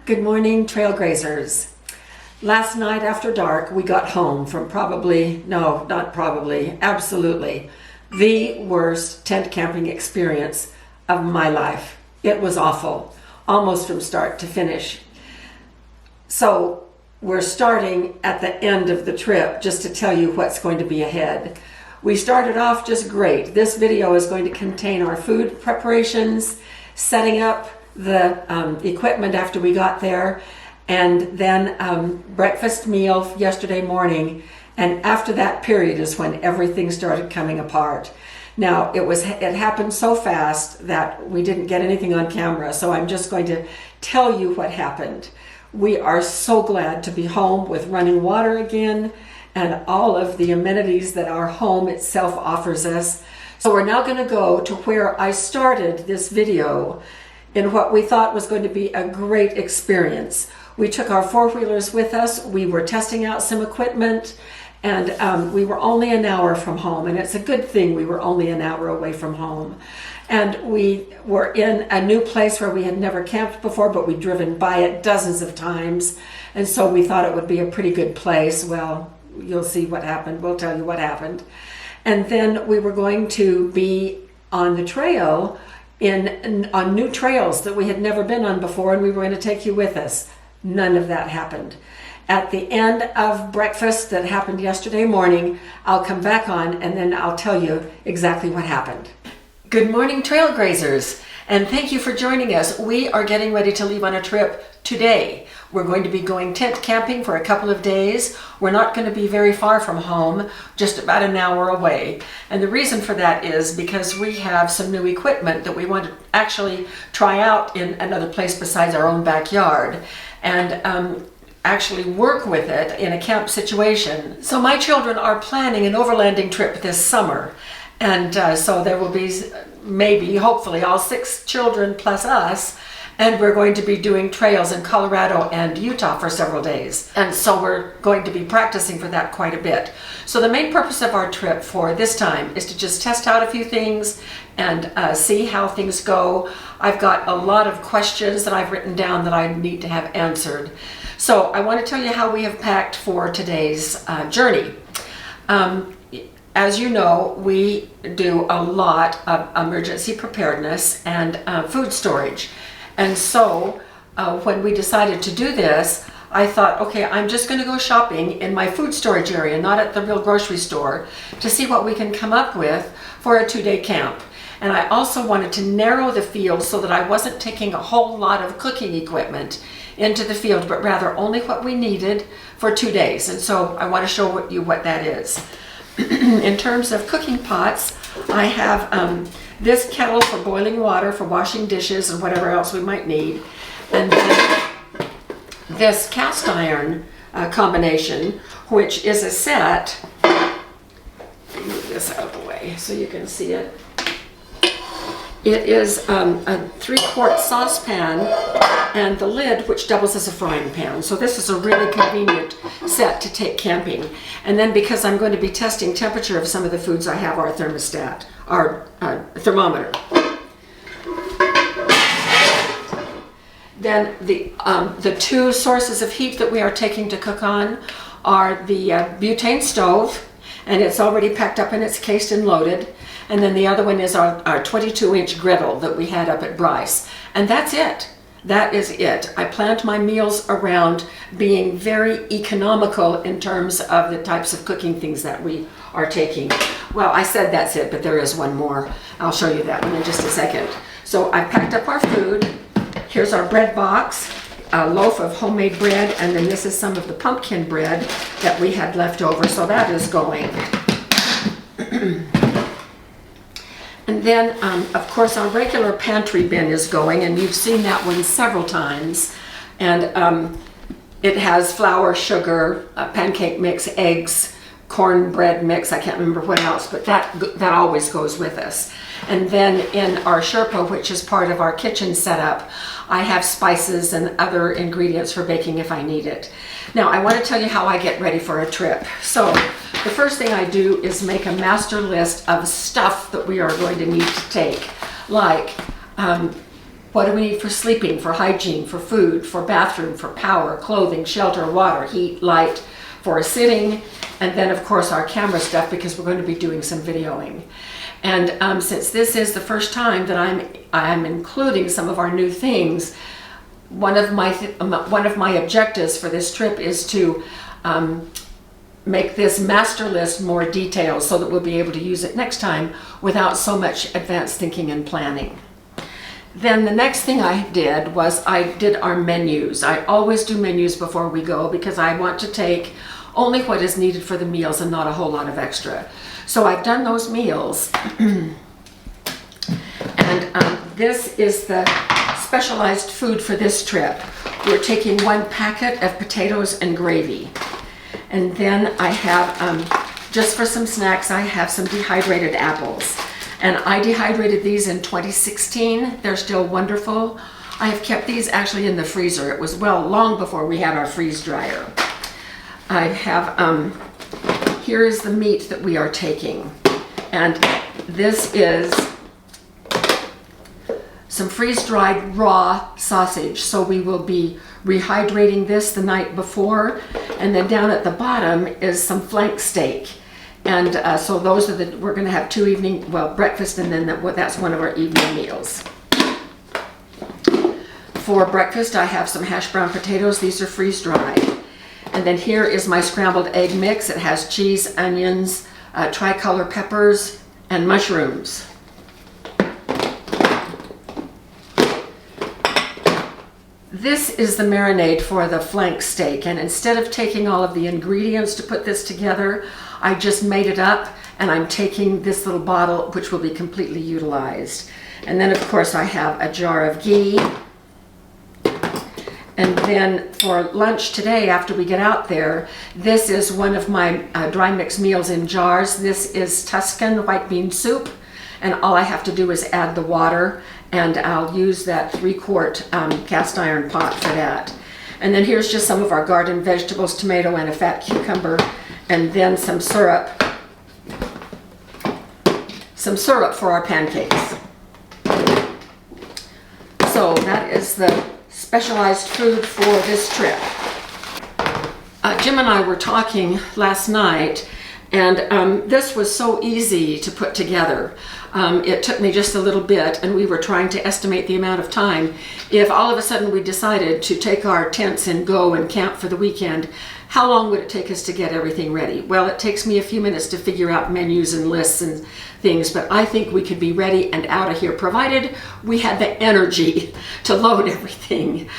Good morning, trailgrazers. Last night after dark, we got home from absolutely the worst tent camping experience of my life. It was awful, almost from start to finish. So we're starting at the end of the trip just to tell you what's going to be ahead. We started off just great. This video is going to contain our food preparations, setting up the equipment after we got there, and then breakfast meal yesterday morning. And after that period is when everything started coming apart. Now it happened so fast that we didn't get anything on camera, so I'm just going to tell you what happened. We are so glad to be home with running water again and all of the amenities that our home itself offers us. So we're now going to go to where I started this video in what we thought was going to be a great experience. We took our four-wheelers with us. We were testing out some equipment, and we were only an hour from home, and it's a good thing we were only an hour away from home. And we were in a new place where we had never camped before, but we'd driven by it dozens of times, and so we thought it would be a pretty good place. Well, you'll see what happened. We'll tell you what happened. And then we were going to be on the trail on new trails that we had never been on before, and we were going to take you with us. None of that happened. At the end of breakfast that happened yesterday morning, I'll come back on and then I'll tell you exactly what happened. Good morning, trailgrazers, and thank you for joining us. We are getting ready to leave on a trip today. We're going to be going tent camping for a couple of days. We're not going to be very far from home, just about an hour away. And the reason for that is because we have some new equipment that we want to actually try out in another place besides our own backyard, and actually work with it in a camp situation. So my children are planning an overlanding trip this summer. And so there will be hopefully all 6 children plus us, and we're going to be doing trails in Colorado and Utah for several days. And so we're going to be practicing for that quite a bit. So the main purpose of our trip for this time is to just test out a few things and see how things go. I've got a lot of questions that I've written down that I need to have answered. So I want to tell you how we have packed for today's journey. As you know, we do a lot of emergency preparedness and food storage. And so when we decided to do this, I thought, okay, I'm just going to go shopping in my food storage area, not at the real grocery store, to see what we can come up with for a 2-day camp. And I also wanted to narrow the field so that I wasn't taking a whole lot of cooking equipment into the field, but rather only what we needed for 2 days. And so I want to show you what that is. In terms of cooking pots, I have this kettle for boiling water, for washing dishes and whatever else we might need. And then this cast iron combination, which is a set. Move this out of the way so you can see it. It is a 3-quart saucepan and the lid, which doubles as a frying pan. So this is a really convenient set to take camping. And then because I'm going to be testing temperature of some of the foods, I have our thermostat, our thermometer. Then the 2 sources of heat that we are taking to cook on are the butane stove, and it's already packed up and it's cased and loaded. And then the other one is our 22-inch griddle that we had up at Bryce. And that's it. That is it. I planned my meals around being very economical in terms of the types of cooking things that we are taking. Well, I said that's it, but there is one more. I'll show you that one in just a second. So I packed up our food. Here's our bread box, a loaf of homemade bread, and then this is some of the pumpkin bread that we had left over. So that is going. And then, of course, our regular pantry bin is going, and you've seen that one several times. And it has flour, sugar, pancake mix, eggs, cornbread mix. I can't remember what else, but that always goes with us. And then in our Sherpa, which is part of our kitchen setup, I have spices and other ingredients for baking if I need it. Now, I want to tell you how I get ready for a trip. So the first thing I do is make a master list of stuff that we are going to need to take, like What do we need for sleeping, for hygiene, for food, for bathroom, for power, clothing, shelter, water, heat, light, for sitting, and then of course our camera stuff because we're going to be doing some videoing. And since this is the first time that I'm including some of our new things, one of my objectives for this trip is to make this master list more detailed so that we'll be able to use it next time without so much advanced thinking and planning. Then the next thing I did was I did our menus. I always do menus before we go because I want to take only what is needed for the meals and not a whole lot of extra. So I've done those meals. And this is the specialized food for this trip. We're taking 1 packet of potatoes and gravy. And then I have, just for some snacks, I have some dehydrated apples. And I dehydrated these in 2016. They're still wonderful. I have kept these actually in the freezer. It was long before we had our freeze dryer. I have, here is the meat that we are taking. And this is some freeze-dried raw sausage. So we will be rehydrating this the night before. And then down at the bottom is some flank steak. And so those are we're going to have 2 breakfast, and then that's one of our evening meals. For breakfast, I have some hash brown potatoes. These are freeze-dried. And then here is my scrambled egg mix. It has cheese, onions, tricolor peppers, and mushrooms. This is the marinade for the flank steak, and instead of taking all of the ingredients to put this together, I just made it up, and I'm taking this little bottle which will be completely utilized. And then of course I have a jar of ghee. And then for lunch today, after we get out there, this is one of my dry mix meals in jars. This is Tuscan white bean soup, and all I have to do is add the water, and I'll use that 3-quart cast iron pot for that. And then here's just some of our garden vegetables, tomato and a fat cucumber, and then some syrup for our pancakes. So that is the specialized food for this trip. Jim and I were talking last night, and this was so easy to put together. It took me just a little bit, and we were trying to estimate the amount of time. If all of a sudden we decided to take our tents and go and camp for the weekend, how long would it take us to get everything ready? Well, it takes me a few minutes to figure out menus and lists and things, but I think we could be ready and out of here, provided we had the energy to load everything.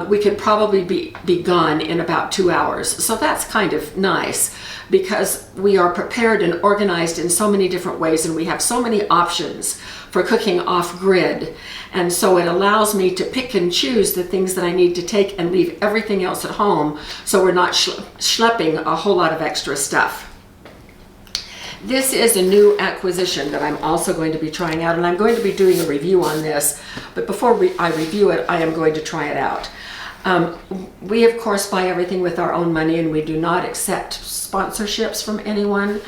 We could probably be gone in about 2 hours. So that's kind of nice, because we are prepared and organized in so many different ways, and we have so many options for cooking off-grid. And so it allows me to pick and choose the things that I need to take and leave everything else at home, so we're not schlepping a whole lot of extra stuff. This is a new acquisition that I'm also going to be trying out, and I'm going to be doing a review on this, but before I review it, I am going to try it out. We of course buy everything with our own money, and we do not accept sponsorships from anyone.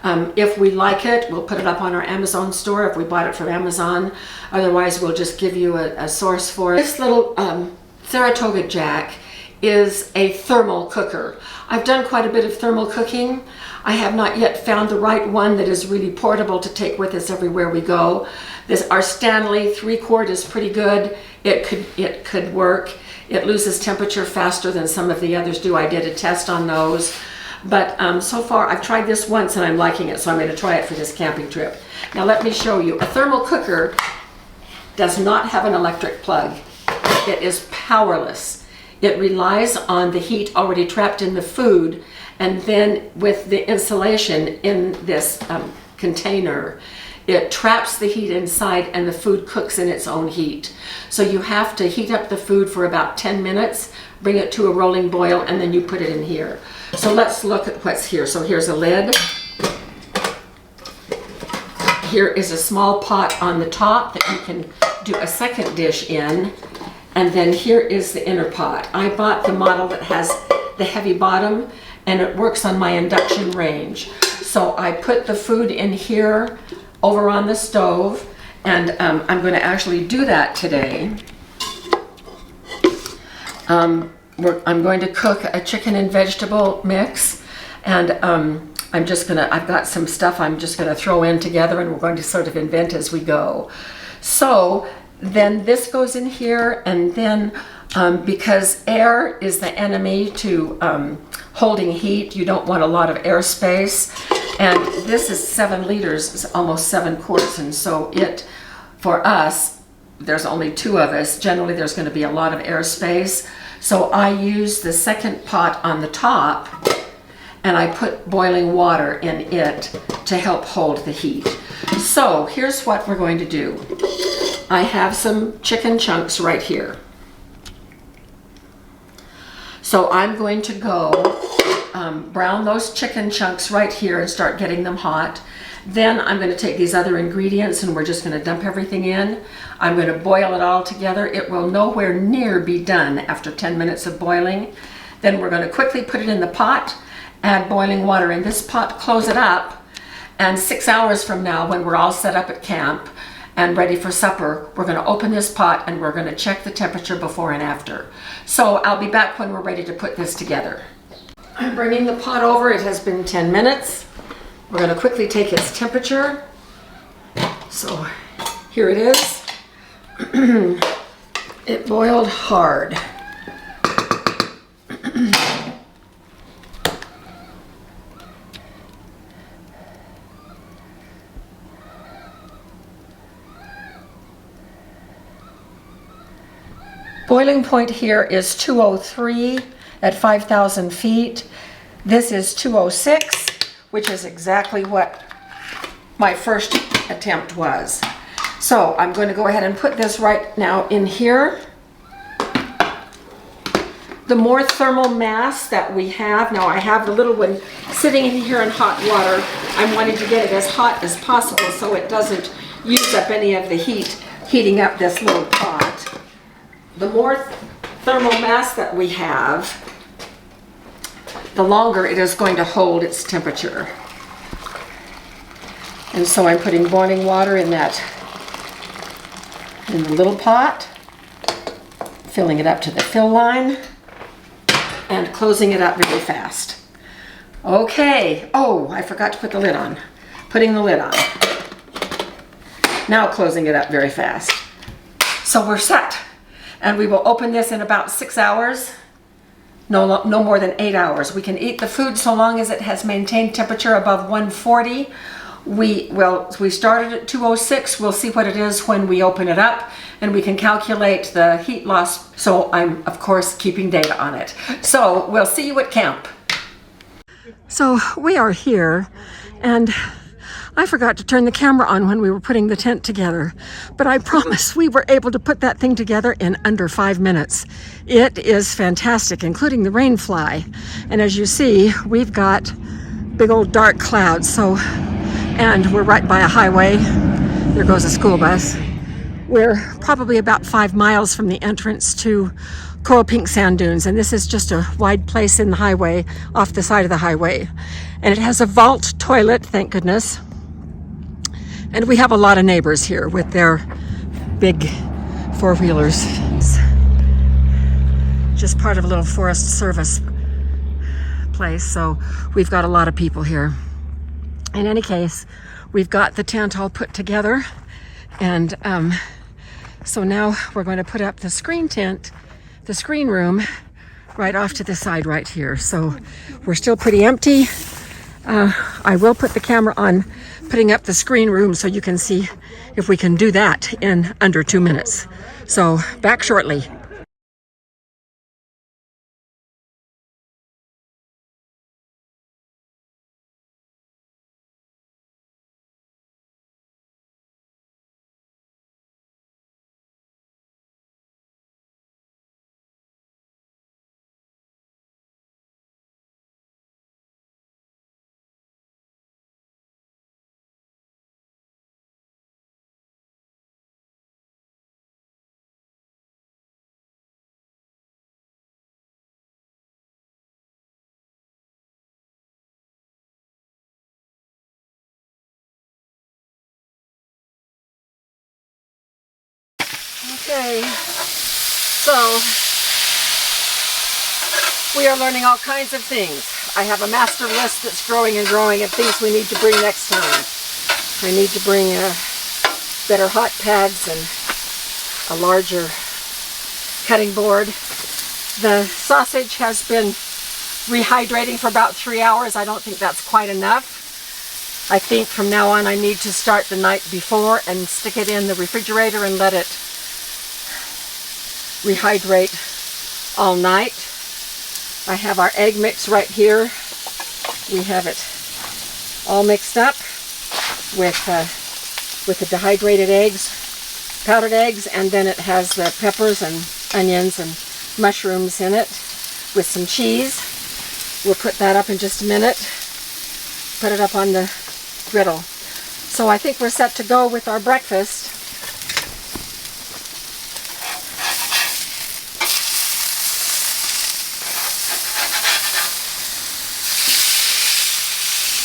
If we like it, we'll put it up on our Amazon store if we bought it from Amazon. Otherwise, we'll just give you a source for it. This little Saratoga Jack is a thermal cooker. I've done quite a bit of thermal cooking. I have not yet found the right one that is really portable to take with us everywhere we go. Our Stanley 3-quart is pretty good. It could work. It loses temperature faster than some of the others do. I did a test on those. But so far, I've tried this once and I'm liking it, so I'm going to try it for this camping trip. Now let me show you. A thermal cooker does not have an electric plug. It is powerless. It relies on the heat already trapped in the food, and then with the insulation in this container, it traps the heat inside and the food cooks in its own heat. So you have to heat up the food for about 10 minutes, bring it to a rolling boil, and then you put it in here. So let's look at what's here. So here's a lid. Here is a small pot on the top that you can do a second dish in. And then here is the inner pot. I bought the model that has the heavy bottom, and it works on my induction range. So I put the food in here over on the stove, And I'm going to actually do that today. I'm going to cook a chicken and vegetable mix, and I've got some stuff I'm just going to throw in together, and we're going to sort of invent as we go. So then this goes in here, and then because air is the enemy to holding heat, you don't want a lot of air space. And this is 7 liters, it's almost 7 quarts, and so for us, there's only 2 of us. Generally, there's going to be a lot of air space. So I use the second pot on the top, and I put boiling water in it to help hold the heat. So here's what we're going to do. I have some chicken chunks right here. So I'm going to go brown those chicken chunks right here and start getting them hot. Then I'm going to take these other ingredients and we're just going to dump everything in. I'm going to boil it all together. It will nowhere near be done after 10 minutes of boiling. Then we're going to quickly put it in the pot, add boiling water in this pot, close it up, and 6 hours from now, when we're all set up at camp and ready for supper, we're going to open this pot and we're going to check the temperature before and after. So I'll be back when we're ready to put this together. I'm bringing the pot over. It has been 10 minutes. We're going to quickly take its temperature. So here it is. It boiled hard. Boiling point here is 203 at 5,000 feet. This is 206, which is exactly what my first attempt was. So I'm going to go ahead and put this right now in here. The more thermal mass that we have, now I have the little one sitting in here in hot water. I'm wanting to get it as hot as possible so it doesn't use up any of the heat heating up this little pot. The more thermal mass that we have, the longer it is going to hold its temperature. And so I'm putting boiling water in the little pot, filling it up to the fill line, and closing it up very fast. Okay, oh, I forgot to put the lid on. Putting the lid on. Now closing it up very fast. So we're set. And we will open this in about 6 hours. No more than 8 hours. We can eat the food so long as it has maintained temperature above 140. We started at 206. We'll see what it is when we open it up, and we can calculate the heat loss. So I'm, of course, keeping data on it. So we'll see you at camp. So we are here, and I forgot to turn the camera on when we were putting the tent together, but I promise we were able to put that thing together in under 5 minutes. It is fantastic, including the rain fly. And as you see, we've got big old dark clouds. And we're right by a highway. There goes a school bus. We're probably about 5 miles from the entrance to Coral Pink Sand Dunes, and this is just a wide place in the highway, off the side of the highway. And it has a vault toilet, thank goodness. And we have a lot of neighbors here with their big 4-wheelers. It's just part of a little Forest Service place, so we've got a lot of people here. In any case, we've got the tent all put together, and so now we're going to put up the screen room, right off to the side right here. So we're still pretty empty. I will put the camera on putting up the screen room so you can see if we can do that in under 2 minutes. So back shortly. Okay, so we are learning all kinds of things. I have a master list that's growing and growing of things we need to bring next time. I need to bring better hot pads and a larger cutting board. The sausage has been rehydrating for about 3 hours. I don't think that's quite enough. I think from now on I need to start the night before and stick it in the refrigerator and let it rehydrate all night. I have our egg mix right here. We have it all mixed up with the dehydrated eggs, powdered eggs, and then it has the peppers and onions and mushrooms in it with some cheese. We'll put that up in just a minute. Put it up on the griddle. So I think we're set to go with our breakfast.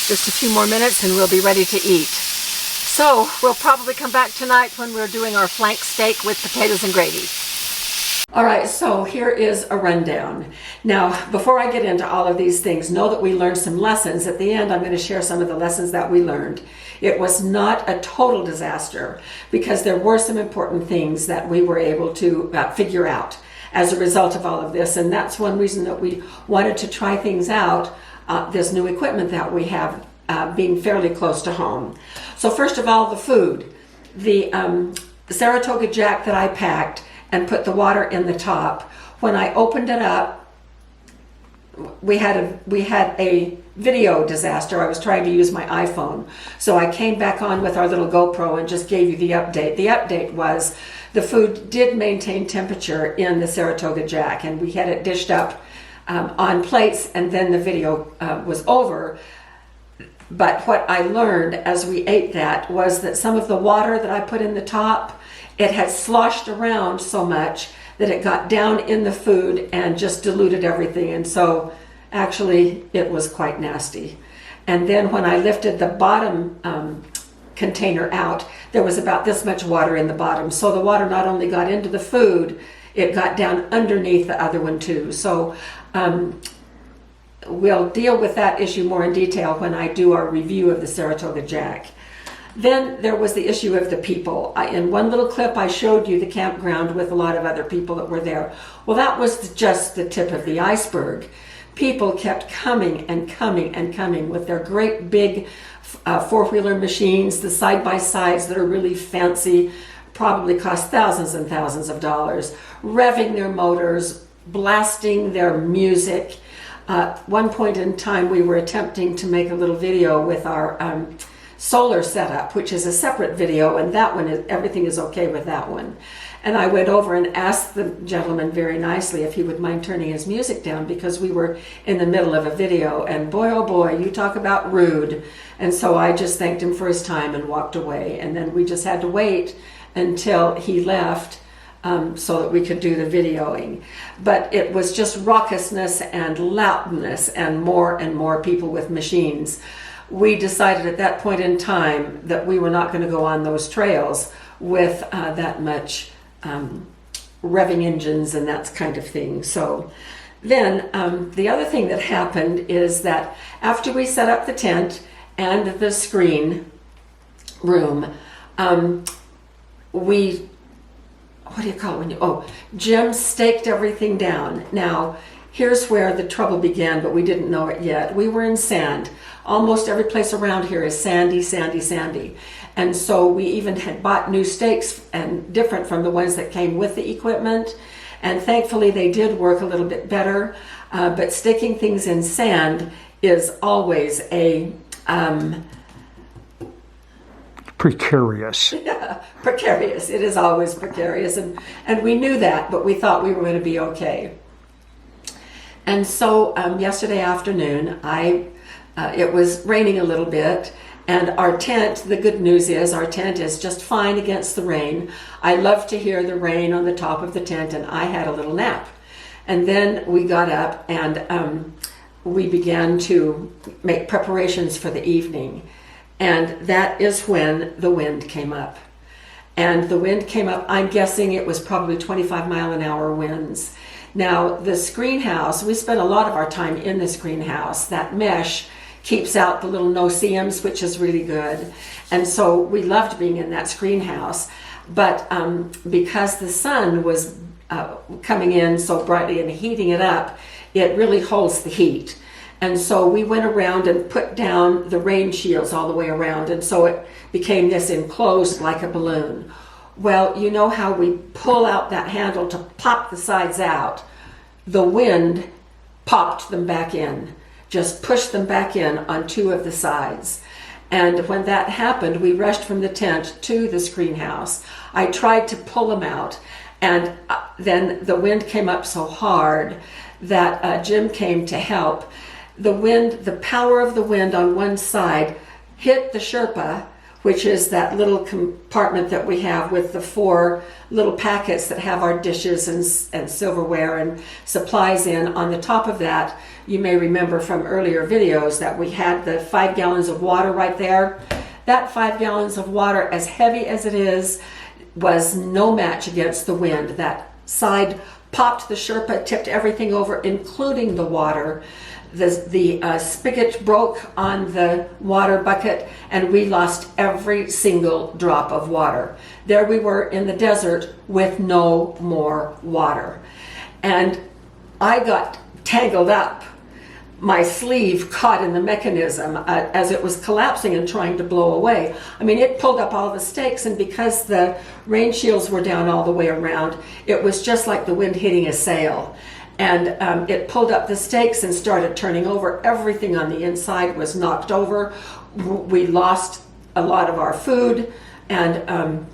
Just a few more minutes and we'll be ready to eat. So we'll probably come back tonight when we're doing our flank steak with potatoes and gravy. All right, so here is a rundown. Now, before I get into all of these things, know that we learned some lessons. At the end, I'm going to share some of the lessons that we learned. It was not a total disaster because there were some important things that we were able to figure out as a result of all of this. And that's one reason that we wanted to try things out, this new equipment that we have being fairly close to home. So first of all, the food. The Saratoga Jack that I packed and put the water in the top. When I opened it up, we had a video disaster. I was trying to use my iPhone. So I came back on with our little GoPro and just gave you the update. The update was the food did maintain temperature in the Saratoga Jack, and we had it dished up on plates, and then the video was over. But what I learned as we ate that was that some of the water that I put in the top, it had sloshed around so much that it got down in the food and just diluted everything. And so actually it was quite nasty. And then when I lifted the bottom container out, there was about this much water in the bottom. So the water not only got into the food, it got down underneath the other one too. So we'll deal with that issue more in detail when I do our review of the Saratoga Jack. Then there was the issue of the people. In one little clip I showed you the campground with a lot of other people that were there. Well, that was just the tip of the iceberg. People kept coming and coming and coming with their great big four-wheeler machines, the side-by-sides that are really fancy, probably cost thousands and thousands of dollars, revving their motors, blasting their music. One point in time we were attempting to make a little video with our solar setup, which is a separate video, and that one everything is okay with that one. And I went over and asked the gentleman very nicely if he would mind turning his music down because we were in the middle of a video, and boy oh boy, you talk about rude. And so I just thanked him for his time and walked away, and then we just had to wait until he left so that we could do the videoing. But it was just raucousness and loudness and more people with machines. We decided at that point in time that we were not going to go on those trails with that much revving engines and that kind of thing. So then the other thing that happened is that after we set up the tent and the screen room, Jim staked everything down. Now, here's where the trouble began, but we didn't know it yet. We were in sand. Almost every place around here is sandy, sandy, sandy. And so we even had bought new stakes and different from the ones that came with the equipment. And thankfully they did work a little bit better. But staking things in sand is always a precarious. Yeah, precarious. It is always precarious. And we knew that, but we thought we were going to be okay. And so yesterday afternoon, it was raining a little bit, and our tent, the good news is our tent is just fine against the rain. I love to hear the rain on the top of the tent, and I had a little nap. And then we got up and we began to make preparations for the evening. And that is when the wind came up. and the wind came up. I'm guessing it was probably 25-mile-an-hour winds. Now, the screen house, we spent a lot of our time in the screen house. That mesh keeps out the little no-see-ums, which is really good. And so we loved being in that screen house. But because the sun was coming in so brightly and heating it up, it really holds the heat. And so we went around and put down the rain shields all the way around. And so it became this enclosed like a balloon. Well, you know how we pull out that handle to pop the sides out? The wind popped them back in, just pushed them back in on 2 of the sides. And when that happened, we rushed from the tent to the screen house. I tried to pull them out, and then the wind came up so hard that Jim came to help. The power of the wind on one side hit the Sherpa, which is that little compartment that we have with the 4 little packets that have our dishes and silverware and supplies in. On the top of that, you may remember from earlier videos that we had the 5 gallons of water right there. That 5 gallons of water, as heavy as it is, was no match against the wind. That side popped the Sherpa, tipped everything over, including the water. The spigot broke on the water bucket, and we lost every single drop of water. There we were in the desert with no more water. And I got tangled up. My sleeve caught in the mechanism as it was collapsing and trying to blow away. I mean, it pulled up all the stakes, and because the rain shields were down all the way around, it was just like the wind hitting a sail. And it pulled up the stakes and started turning over. Everything on the inside was knocked over. We lost a lot of our food and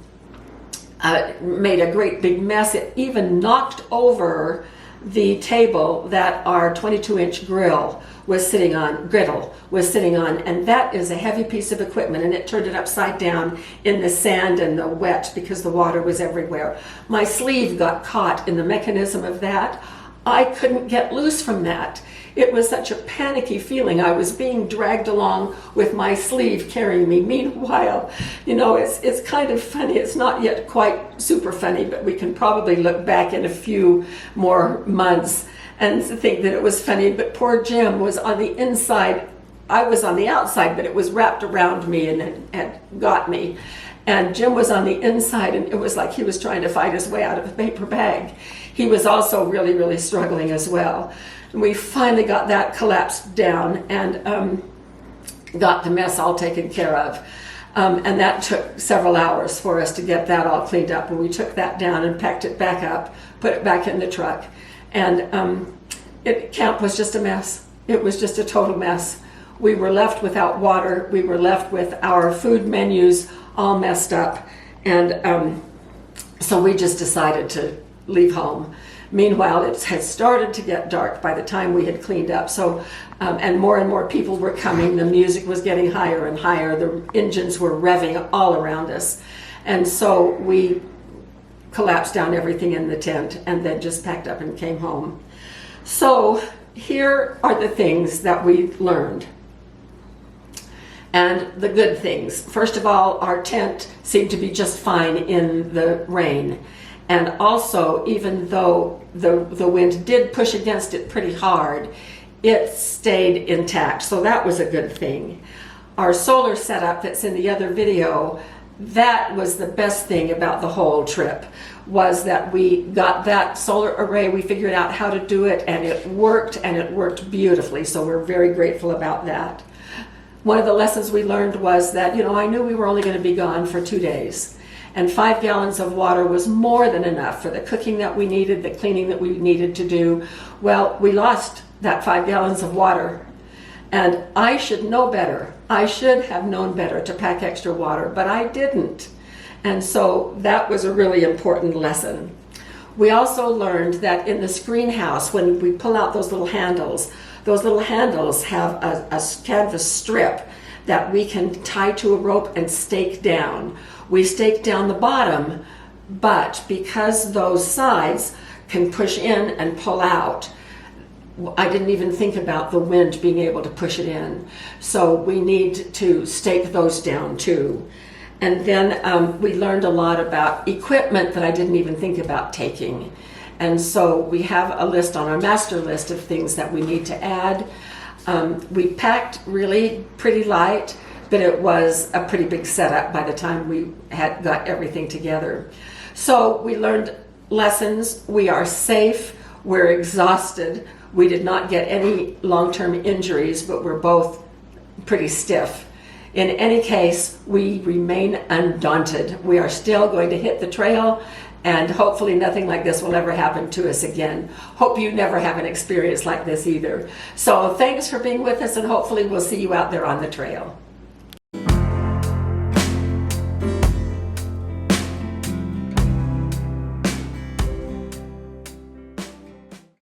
made a great big mess. It even knocked over the table that our 22-inch griddle was sitting on, and that is a heavy piece of equipment, and it turned it upside down in the sand and the wet because the water was everywhere. My sleeve got caught in the mechanism of that. I couldn't get loose from that. It was such a panicky feeling. I was being dragged along with my sleeve carrying me. Meanwhile, you know, it's kind of funny. It's not yet quite super funny, but we can probably look back in a few more months and think that it was funny. But poor Jim was on the inside. I was on the outside, but it was wrapped around me and had got me. And Jim was on the inside, and it was like he was trying to fight his way out of a paper bag. He was also really, really struggling as well. And we finally got that collapsed down and got the mess all taken care of. And that took several hours for us to get that all cleaned up. And we took that down and packed it back up, put it back in the truck. And camp was just a mess. It was just a total mess. We were left without water. We were left with our food menus all messed up. And so we just decided to leave home. Meanwhile, it had started to get dark by the time we had cleaned up. So, and more people were coming. The music was getting higher and higher. The engines were revving all around us. And so we collapsed down everything in the tent and then just packed up and came home. So here are the things that we learned. And the good things. First of all, our tent seemed to be just fine in the rain. And also, even though the wind did push against it pretty hard, it stayed intact. So that was a good thing. Our solar setup that's in the other video, that was the best thing about the whole trip, was that we got that solar array. We figured out how to do it, and it worked beautifully. So we're very grateful about that. One of the lessons we learned was that, you know, I knew we were only going to be gone for 2 days. And 5 gallons of water was more than enough for the cooking that we needed, the cleaning that we needed to do. Well, we lost that 5 gallons of water. And I should know better. I should have known better to pack extra water, but I didn't. And so that was a really important lesson. We also learned that in the screen house, when we pull out those little handles have a canvas strip that we can tie to a rope and stake down. We stake down the bottom, but because those sides can push in and pull out, I didn't even think about the wind being able to push it in. So we need to stake those down too. And then we learned a lot about equipment that I didn't even think about taking. And so we have a list on our master list of things that we need to add. We packed really pretty light, but it was a pretty big setup by the time we had got everything together. So we learned lessons. We are safe. We're exhausted. We did not get any long-term injuries, but we're both pretty stiff. In any case, we remain undaunted. We are still going to hit the trail, and hopefully nothing like this will ever happen to us again. Hope you never have an experience like this either. So thanks for being with us, and hopefully we'll see you out there on the trail.